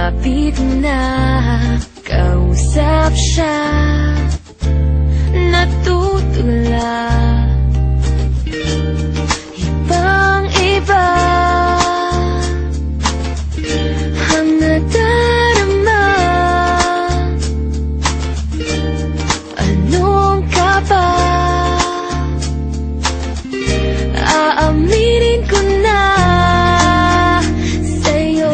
lumapit na, kausap siya, natutula. Ibang-iba ang nadarama. Anong ka ba? Aaminin ko na sa'yo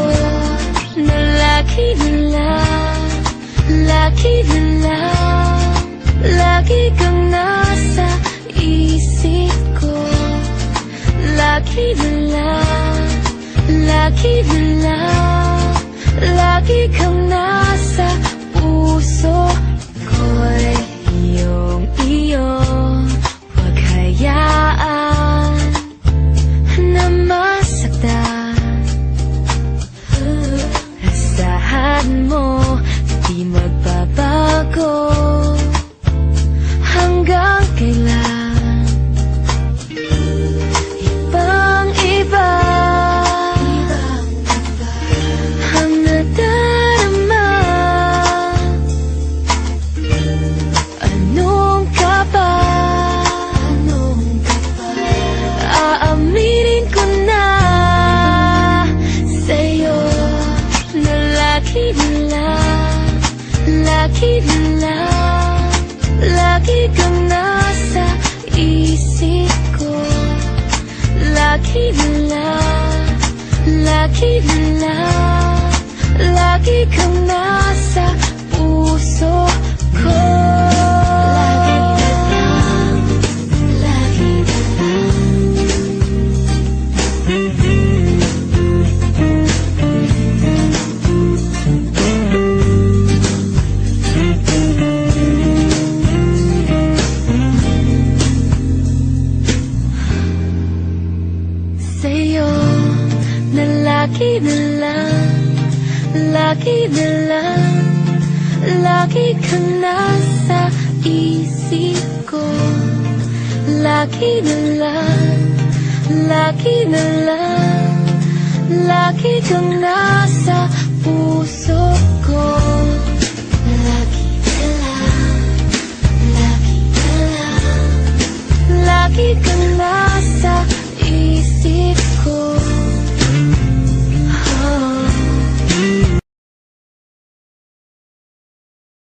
na lagi na lang, lagi kang nasa isip ko. Lagi na lang, lagi kang nasa puso ko'y iyong huwag hayaan na masaktan. Asahan mo, di magbabago hanggang kailan. Ibang-iba ang nadarama. Anong ka ba? Aaminin ko na sa'yo na lagi na lang, lagi kang nasa isip ko. Lagi na lang, lagi kang nasa puso ko. Lagi na sa'yo na lagi na lang, lagi kang nasa isip ko. Lagi na lang, lagi kang nasa puso ko. Lagi na lang, lagi kang nasa